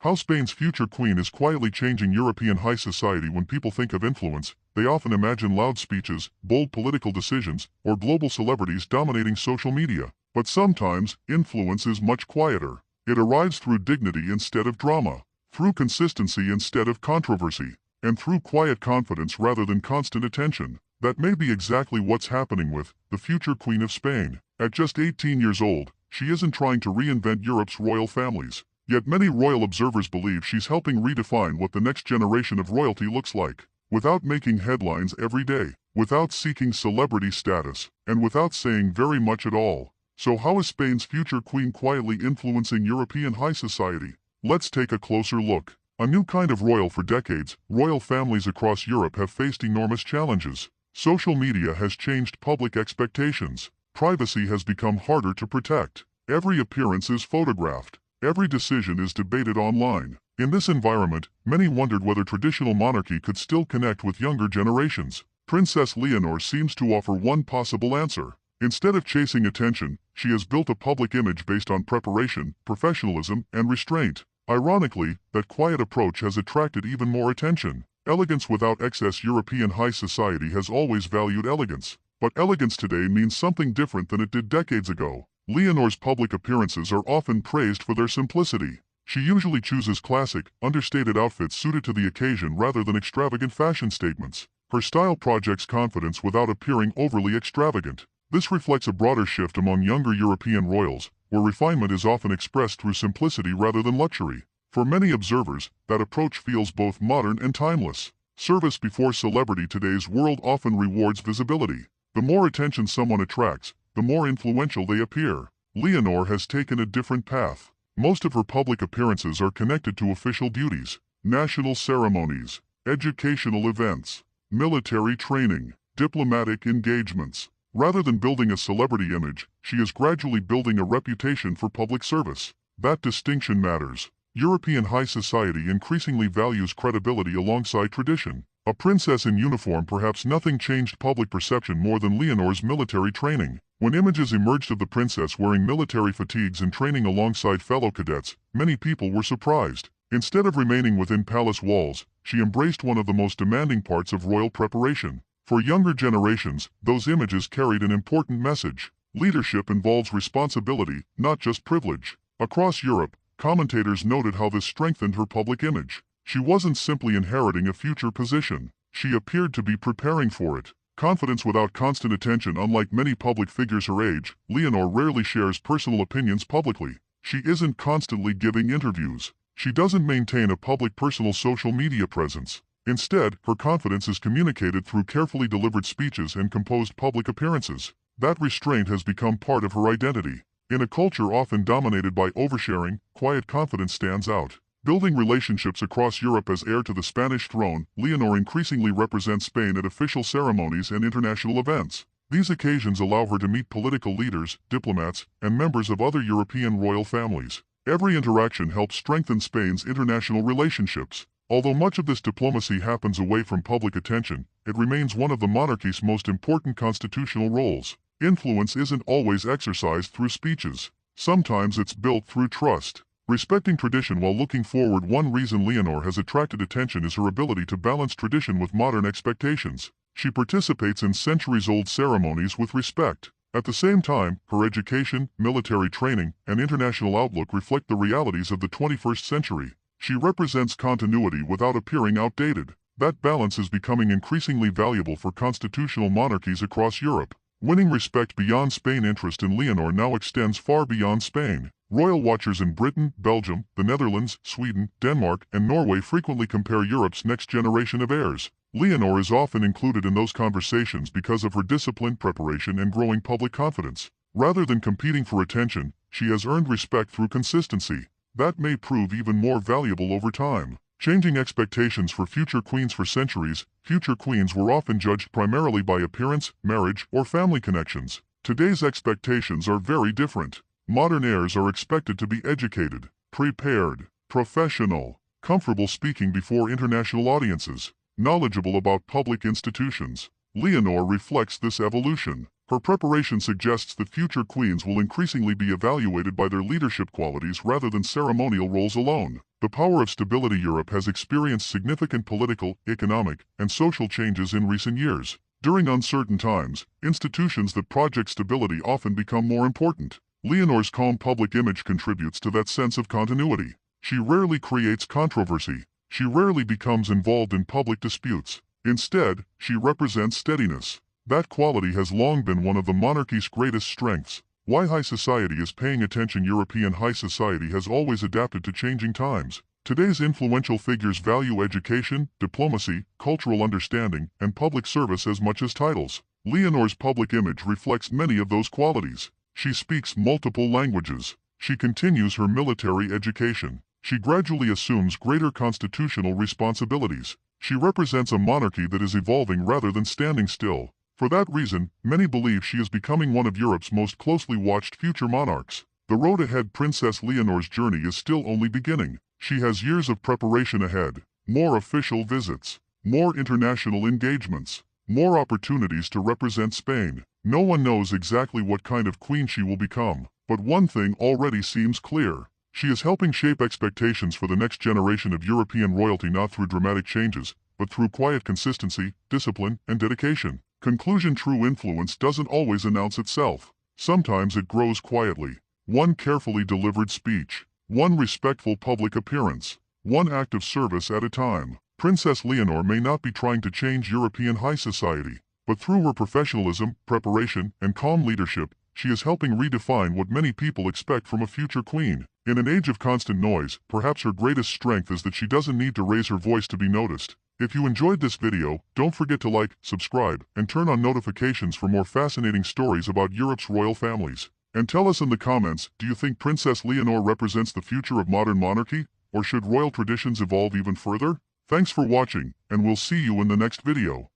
How Spain's future queen is quietly changing European high society. When people think of influence, they often imagine loud speeches, bold political decisions, or global celebrities dominating social media. But sometimes, influence is much quieter. It arrives through dignity instead of drama, through consistency instead of controversy, and through quiet confidence rather than constant attention. That may be exactly what's happening with the future Queen of Spain. At just 18 years old, she isn't trying to reinvent Europe's royal families. Yet many royal observers believe she's helping redefine what the next generation of royalty looks like, without making headlines every day, without seeking celebrity status, and without saying very much at all. So how is Spain's future queen quietly influencing European high society? Let's take a closer look. A new kind of royal. For decades, royal families across Europe have faced enormous challenges. Social media has changed public expectations. Privacy has become harder to protect. Every appearance is photographed. Every decision is debated online. In this environment, many wondered whether traditional monarchy could still connect with younger generations. Princess Leonor seems to offer one possible answer. Instead of chasing attention, she has built a public image based on preparation, professionalism, and restraint. Ironically, that quiet approach has attracted even more attention. Elegance without excess. European high society has always valued elegance. But elegance today means something different than it did decades ago. Leonor's public appearances are often praised for their simplicity. She usually chooses classic, understated outfits suited to the occasion rather than extravagant fashion statements. Her style projects confidence without appearing overly extravagant. This reflects a broader shift among younger European royals, where refinement is often expressed through simplicity rather than luxury. For many observers, that approach feels both modern and timeless. Service before celebrity. Today's world often rewards visibility. The more attention someone attracts, the more influential they appear. Leonor has taken a different path. Most of her public appearances are connected to official duties, national ceremonies, educational events, military training, diplomatic engagements. Rather than building a celebrity image, she is gradually building a reputation for public service. That distinction matters. European high society increasingly values credibility alongside tradition. A princess in uniform. Perhaps nothing changed public perception more than Leonor's military training. When images emerged of the princess wearing military fatigues and training alongside fellow cadets, many people were surprised. Instead of remaining within palace walls, she embraced one of the most demanding parts of royal preparation. For younger generations, those images carried an important message. Leadership involves responsibility, not just privilege. Across Europe, commentators noted how this strengthened her public image. She wasn't simply inheriting a future position. She appeared to be preparing for it. Confidence without constant attention. Unlike many public figures her age, Leonor rarely shares personal opinions publicly. She isn't constantly giving interviews. She doesn't maintain a public personal social media presence. Instead, her confidence is communicated through carefully delivered speeches and composed public appearances. That restraint has become part of her identity. In a culture often dominated by oversharing, quiet confidence stands out. Building relationships across Europe. As heir to the Spanish throne, Leonor increasingly represents Spain at official ceremonies and international events. These occasions allow her to meet political leaders, diplomats, and members of other European royal families. Every interaction helps strengthen Spain's international relationships. Although much of this diplomacy happens away from public attention, it remains one of the monarchy's most important constitutional roles. Influence isn't always exercised through speeches. Sometimes it's built through trust. Respecting tradition while looking forward. One reason Leonor has attracted attention is her ability to balance tradition with modern expectations. She participates in centuries-old ceremonies with respect. At the same time, her education, military training, and international outlook reflect the realities of the 21st century. She represents continuity without appearing outdated. That balance is becoming increasingly valuable for constitutional monarchies across Europe. Winning respect beyond Spain. Interest in Leonor now extends far beyond Spain. Royal watchers in Britain, Belgium, the Netherlands, Sweden, Denmark, and Norway frequently compare Europe's next generation of heirs. Leonor is often included in those conversations because of her disciplined preparation and growing public confidence. Rather than competing for attention, she has earned respect through consistency. That may prove even more valuable over time. Changing expectations for future queens. For centuries, future queens were often judged primarily by appearance, marriage, or family connections. Today's expectations are very different. Modern heirs are expected to be educated, prepared, professional, comfortable speaking before international audiences, knowledgeable about public institutions. Leonor reflects this evolution. Her preparation suggests that future queens will increasingly be evaluated by their leadership qualities rather than ceremonial roles alone. The power of stability. Europe has experienced significant political, economic, and social changes in recent years. During uncertain times, institutions that project stability often become more important. Leonor's calm public image contributes to that sense of continuity. She rarely creates controversy. She rarely becomes involved in public disputes. Instead, she represents steadiness. That quality has long been one of the monarchy's greatest strengths. Why high society is paying attention. European high society has always adapted to changing times. Today's influential figures value education, diplomacy, cultural understanding, and public service as much as titles. Leonor's public image reflects many of those qualities. She speaks multiple languages. She continues her military education. She gradually assumes greater constitutional responsibilities. She represents a monarchy that is evolving rather than standing still. For that reason, many believe she is becoming one of Europe's most closely watched future monarchs. The road ahead. Princess Leonor's journey is still only beginning. She has years of preparation ahead, more official visits, more international engagements, more opportunities to represent Spain. No one knows exactly what kind of queen she will become, but one thing already seems clear. She is helping shape expectations for the next generation of European royalty, not through dramatic changes, but through quiet consistency, discipline, and dedication. Conclusion. True influence doesn't always announce itself. Sometimes it grows quietly. One carefully delivered speech, one respectful public appearance, one act of service at a time. Princess Leonor may not be trying to change European high society, but through her professionalism, preparation, and calm leadership, she is helping redefine what many people expect from a future queen. In an age of constant noise, perhaps her greatest strength is that she doesn't need to raise her voice to be noticed. If you enjoyed this video, don't forget to like, subscribe, and turn on notifications for more fascinating stories about Europe's royal families. And tell us in the comments, do you think Princess Leonor represents the future of modern monarchy, or should royal traditions evolve even further? Thanks for watching, and we'll see you in the next video.